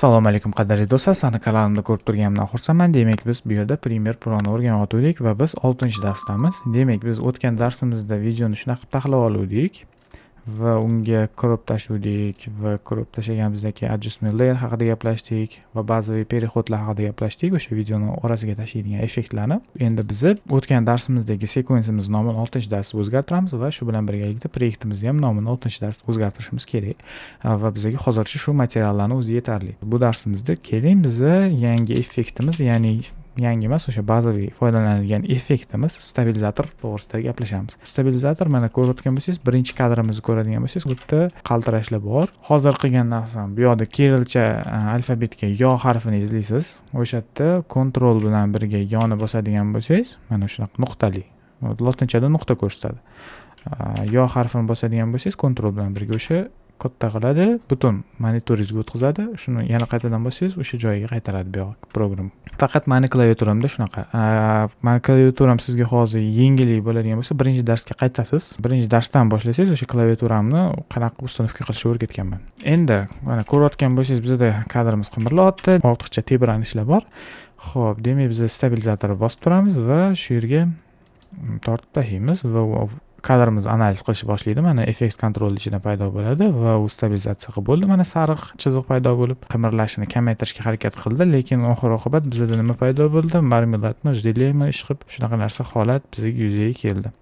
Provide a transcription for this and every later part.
Assalomu alaykum qadrli do'stlar, sizlarni kanalimda ko'rib turganimdan xursandman. Demak, biz bu yerda Premiere Pro'ni o'rganayotgandik va biz 6-darsdamiz. Demak, biz o'tgan darsimizda videoni shunaqa qilib taxlab oldik va unga crop tashladik va crop tashlaganimizdagi adjustment layer haqida gaplashdik va ba'zi переходlar haqida gaplashdik. O'sha videoni orasiga tashlaydigan effektlarni. Endi biz o'tgan darsimizdagi sekvensimiz nomini 6-darsga o'zgartiramiz va shu bilan birgalikda proyektimizni ham nomini 6-darsga o'zgartirishimiz kerak. Va bizga hozircha shu materiallarni o'zi yetarli. Bu darsimizda keling biz yangi effektimiz, ya'ni yangi emas, o'sha bazaviy foydalanilgan effektimiz stabilizator to'g'risida gaplashamiz. Stabilizator mana ko'rayotgan bo'lsangiz, birinchi kadrimizni ko'radigan bo'lsangiz, bu yerda qaltirashlar bor. Hozir qilgan narsam bu yoqda kirilcha alfabetga yo harfini izlaysiz. O'sha yerda kontrol bilan birga yoni bosadigan bo'lsangiz, mana shunaqa nuqtali. Lotinchada nuqta ko'rsatadi. Yo harfini bosadigan bo'lsangiz, kontrol bilan birga o'sha katta qiladi, butun monitoringizga o'tkazadi. Shuni yana qaytadan bossangiz, o'sha joyiga qaytaradi bu yoq program. Faqat meni klaviaturamda shunaqa. Meni klaviaturam sizga hozir yengillik bo'ladigan bo'lsa, birinchi darsga qaytasiz. Birinchi darsdan boshlasangiz, o'sha klaviaturamni qanaqa ustanovka qilishni o'rgatganman. Endi mana ko'rayotgan bo'lsangiz, bizda kadrimiz qimirlayapti, ortiqcha tebranishlar bor. Xo'p, demak biz stabilizatorni bosib turamiz va shu yerga tortib tashlaymiz va kadrimiz analiz qilishni boshlaydi. Mana effekt kontrol ichida paydo bo'ladi va u stabilizatsiya qilib bo'ldi. Mana sariq chiziq paydo bo'lib, qimirlashini kamaytirishga harakat qildi, lekin oxir-oqibat bizda nima paydo bo'ldi? Marmeladmi, jdelaymi, ish qilib shunaqa narsa holat bizga yuzaga keldi.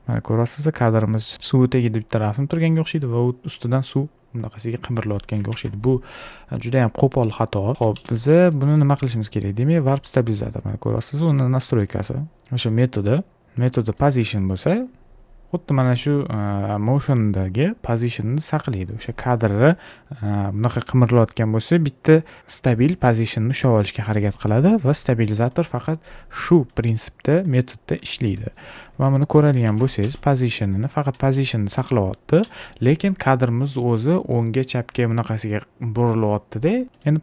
Mana ko'rasiz, kadrimiz suv tagida bitta rasm turganga o'xshaydi va ustidan suv bunaqasiga qimirlayotganga o'xshaydi. Bu juda ham qo'pol xato. Xo'p, biz buni nima qilishimiz kerak? Demak, warp stabilizator. Mana ko'rasiz, uni nastroykasi. O'sha metodi position bo'lsa, xuddi mana shu motiondagi positionni saqlaydi. O'sha kadrni bunaqa qimirlayotgan bo'lsa, bitta stabil positionni ushlab olishga harakat qiladi va stabilizator faqat shu prinsipda, metodda ishlaydi. Va buni ko'radigan bo'lsangiz, faqat positionni saqlayapti, lekin kadrimiz o'zi o'ngga, chapga bunaqasiga burilyapti-da. Endi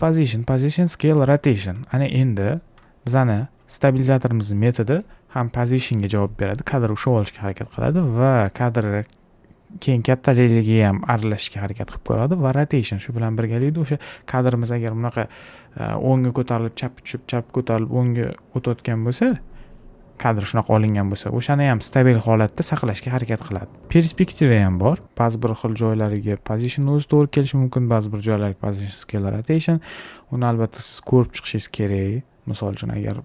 position, scale, rotation. Ana endi bizani stabilizatorimizning metodi ham positionga javob beradi, kadr ushlab olishga harakat qiladi va kadr keyin kattaligiga ham aralashishga harakat qilib ko'radi va rotation shu bilan birgalikda o'sha kadrimiz agar bunaqa o'ngga ko'tarilib, chapga tushib, chapga ko'tarilib, o'ngga o'tayotgan bo'lsa, kadr shunaqa olingan bo'lsa, o'shani ham stabil holatda saqlashga harakat qiladi. Perspektiva ham bor. Ba'zi bir xil joylariga position o'zi to'g'ri kelishi mumkin, ba'zi bir joylarga position, scale, rotation. Uni albatta siz ko'rib chiqishingiz kerak. Misol uchun agar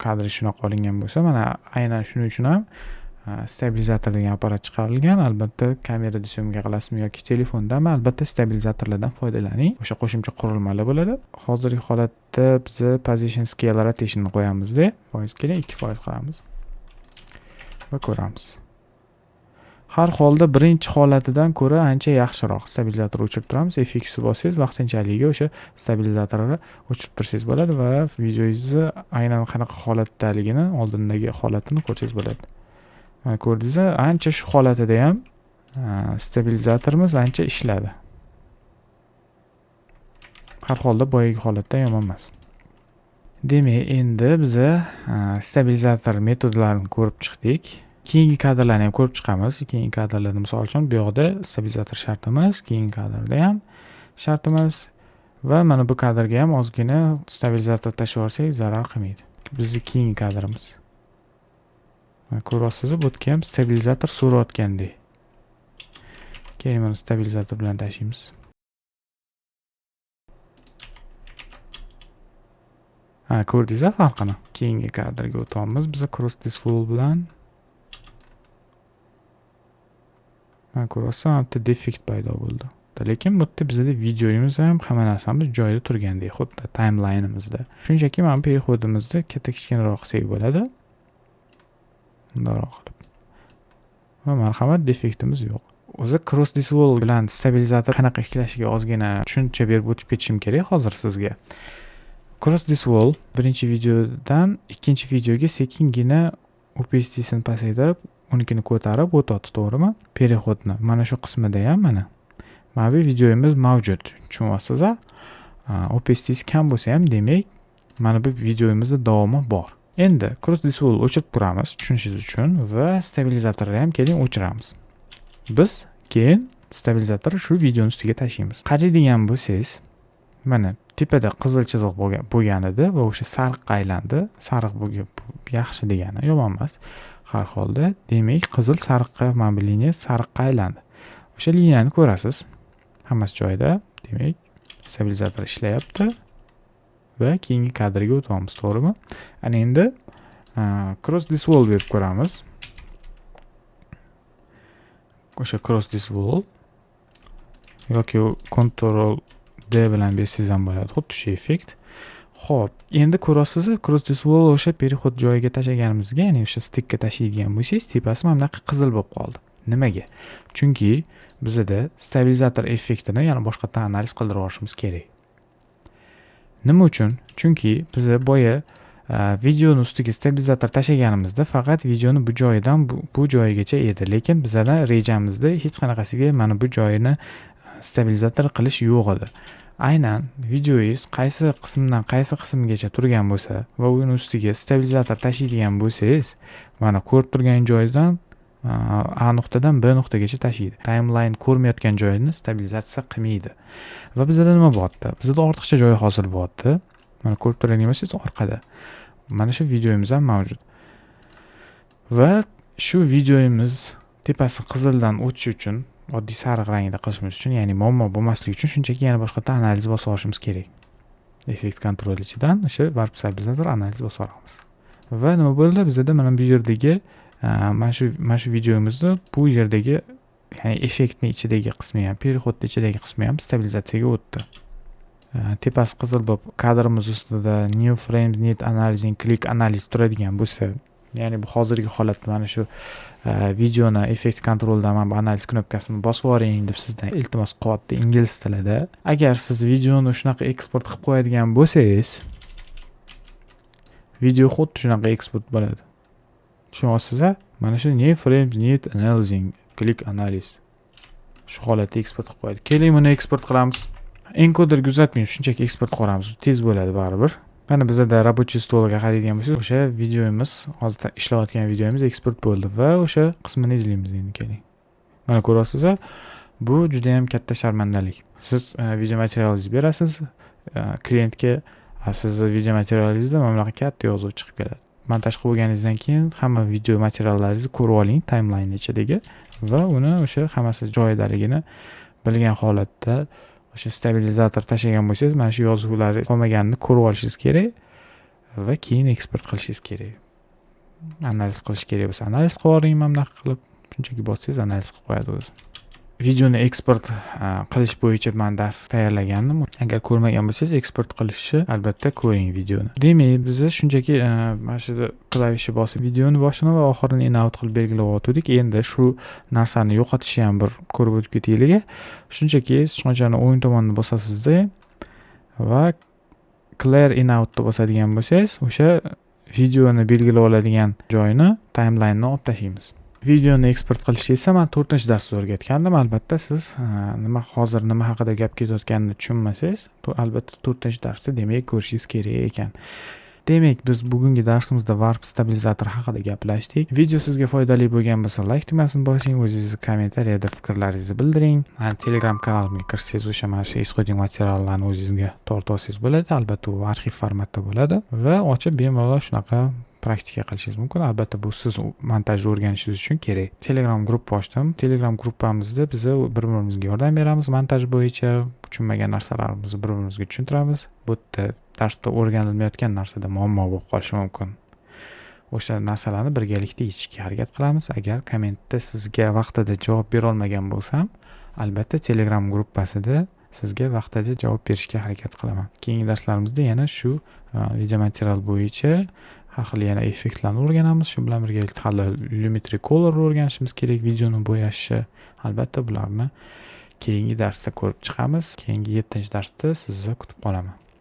kadr shunaqa olingan bo'lsa, mana aynan shuning uchun ham stabilizator degan apparat chiqarilgan. Albatta kamerada syomka qilasizmi yoki telefondami, albatta stabilizatorlardan foydalaning. O'sha qo'shimcha qurilmalar bo'ladi. Hozirgi holatda biz position, scale, rotationni qo'yamizda, foiz kerak 2% qilamiz va ko'ramiz. Har holda birinchi holatidan ko'ra ancha yaxshiroq. Stabilizatorni o'chirib turamiz, FX bossangiz vaqtinchalik o'sha stabilizatorni o'chirib tursangiz bo'ladi va videongizni aynan qanaqa holatdaligini, oldindagi holatini ko'rsangiz bo'ladi. Mana ko'rdingiz, ancha shu holatida ham stabilizatorimiz ancha ishladi. Har holda boyagi holatdan yomon emas. Demak, endi biz stabilizator metodlarini ko'rib chiqdik. Keyingi kadrlarni ham ko'rib chiqamiz. Keyingi kadrlarda misol uchun bu yoqda stabilizator shart emas, keyingi kadrda ham shart emas va mana bu kadrga ham ozgina stabilizator tashlab olsak zarar qilmaydi. Bizning keyingi kadrimiz. Mana ko'rasiz, bu yerga ham stabilizator so'rayotgandek. Keyin mana stabilizator bilan tashlaymiz. Ko'rdingiz farqini? Keyingi kadrga o'tamiz. Biz cross display bilan ko'rasiz, bitta defekt paydo bo'ldi. Lekin bu yerda bizda videomiz ham hamma narsamiz joyida turgandek, xuddi timeline'imizda. Shunchaki mana perihodimizni katta kichkinaroq qilsak bo'ladi. Bundoq qilib. Va marhamat, defektimiz yo'q. O'zi cross display bilan stabilizator qanaqa ishlashiga ozgina tushuncha berib o'tib ketishim kerak hozir sizga. Cross display birinchi videodan ikkinchi videoga sekingina opacitysini pasaytirib, unikini ko'tarib o'tadi, to'g'rimi? Perihodni mana shu qismida ham mana bu videomiz mavjud. Tushunyapsiz? Opacity kam bo'lsa ham, demak, mana bu videomizda davomi bor. Endi cross display o'chirib turamiz, tushunishingiz uchun va stabilizatorni ham keling o'chiramiz. Biz keyin stabilizatorni shu videoning ustiga tashlaymiz. Qaraydigan bo'lsangiz, mana tepada qizil chiziq bo'lgan edi va o'sha sariqqa aylandi. Sariq bu yaxshi degani, yomon emas. Har holda, demak, qizil sariqqa, mana bu liniya sariqqa aylandi. O'sha liniyani ko'rasiz. Hammasi joyida. Demak, stabilizator ishlayapti va keyingi kadrga o'tamiz, to'g'rimi? Ana endi cross this wall berib ko'ramiz. O'sha cross this wall yoki Ctrl D bilan bersangiz ham bo'ladi, xuddi shu effekt. Xo'p, endi ko'rasiz, cross this wall o'sha perеход joyiga tashlaganimizga, ya'ni o'sha stickga tashlaydigan bo'lsangiz, tepasi mana bunaqa qizil bo'lib qoldi. Nimaga? Chunki bizda stabilizator effektini yana boshqatdan analiz qildirib olishimiz kerak. Nima uchun? Chunki biz boya videoni ustiga stabilizator tashlaganimizda faqat videoni bu joyidan bu joyigacha edi, lekin bizning rejamizda hech qanaqasiga mana bu joyini stabilizator qilish yo'q edi. Aynan videoyingiz qaysi qismdan qaysi qismgacha turgan bo'lsa va uni ustiga stabilizator tashlaydigan bo'lsangiz, mana ko'rib turgan joydan A nuqtadan B nuqtagacha tashlaydi. Timeline ko'rmayotgan joyini stabilizatsiya qilmaydi. Va bizda nima bo'lyapti? Bizda ortiqcha joy hosil bo'lyapti. Mana ko'rib turgan bo'lsangiz orqada. Mana shu videoyimiz ham mavjud. Va shu videoyimiz tepasi qizildan o'tish uchun, oddiy sariq rangda qilishimiz uchun, ya'ni muammo bo'lmasligi uchun shunchaki yana boshqatdan analiz bosib olishimiz kerak. Effect control ichidan o'sha warp stabilizator analiz bosib olamiz. Va nima bo'ldi? Bizda mana bu yerdagi mana shu videomizni bu yerdagi, ya'ni effektning ichidagi qismi ham, переходning ichidagi qismi ham stabilizatsiyaga o'tdi. Tepasi qizil bo'lib, kadrimiz ustida new frame need analyzing click analyze turadigan bo'lsa, ya'ni bu hozirgi holatda mana shu videoni effect controldan mana bu analiz knopkasini bosib yuboring deb sizdan iltimos qilyapti ingliz tilida. Agar siz videoni shunaqa eksport qilib qo'yadigan bo'lsangiz, video xuddi shunaqa eksport bo'ladi. Tushunyapsiz? Mana shu new frame need analyzing click analyze. Shu holatda eksport qilib qo'yadi. Keling, buni eksport qilamiz. Encoderga uzatmaymiz, shunchaki eksport qilamiz. Tez bo'ladi baribir. Mana bizda рабочий stolga qaraydigan bo'lsangiz, o'sha videomiz, hozir ishlayotgan videomiz eksport bo'ldi va o'sha qismini izlaymiz endi keling. Mana ko'ryapsiz, bu juda ham katta sharmandalik. Siz video materialingizni berasiz, klientga siz video materialingizda mana bunaqa katta yozuv chiqib keladi. Montaj qilib bo'lganingizdan keyin hamma video materiallaringizni ko'rib oling timeline ichidagi va uni o'sha hammasi joyidaligini bilgan holatda o'sha stabilizator tashlagan bo'lsangiz, mana shu yozuvlar qolmaganini ko'rib olishingiz kerak va keyin eksport qilishingiz kerak. Analiz qilish kerak bo'lsa, analiz qilib oling, mana bunaqa qilib, shunchaki bossangiz analiz qilib qo'yadi o'zi. Videoni eksport qilish bo'yicha men dars tayyorlagandim. Agar ko'rmagan bo'lsangiz, eksport qilishni albatta ko'ring videoni. Demak, biz shunchaki mana shu klavishni bosib videoni boshini va oxirini in-out qilib belgilab o'tdik. Endi shu narsani yo'qotishni ham bir ko'rib o'tib ketaylik. Shunchaki sichqonchani o'ng tomonda bosasizda va clear in-out deb bosadigan bo'lsangiz, o'sha videoni belgilab oladigan joyni, timeline'ni olib tashlaymiz. Videoni eksport qilishni esa men 4-darsda o'rgatgandim. Albatta siz hozir nima haqida gap ketayotganini tushunmasangiz, albatta 4-darsda demak ko'rishingiz kerak ekan. Demak, biz bugungi darsimizda warp stabilizator haqida gaplashdik. Video sizga foydali bo'lgan bo'lsa, like tugmasini bosing, o'zingizni kommentariyada fikrlaringizni bildiring. Telegram kanalimga kirsangiz, o'sha mana shu исходник materiallarni o'zingizga tortib olsangiz bo'ladi. Albatta u arxiv formatda bo'ladi va ochib bemalol shunaqa praktika qilishingiz mumkin. Albatta bu siz montajni o'rganishingiz uchun kerak. Telegram gruppa ochdim. Telegram gruppamizda biz bir-birimizga yordam beramiz montaj bo'yicha. Tushunmagan narsalarimizni bir-birimizga tushuntiramiz. Bu yerda darsda o'rganilmayotgan narsada muammo bo'lib qolishi mumkin. O'sha narsalarni birgalikda yechishga harakat qilamiz. Agar kommentda sizga vaqtida javob bera olmagan bo'lsam, albatta Telegram gruppasida sizga vaqtida javob berishga harakat qilaman. Keyingi darslarimizda yana shu video material bo'yicha har xil yana effektlarni o'rganamiz. Shu bilan birgalikda hali Lumetri Color o'rganishimiz kerak, videoni bo'yashni. Albatta bularni keyingi darsda ko'rib chiqamiz. Keyingi 7-darsda sizni kutib qolaman.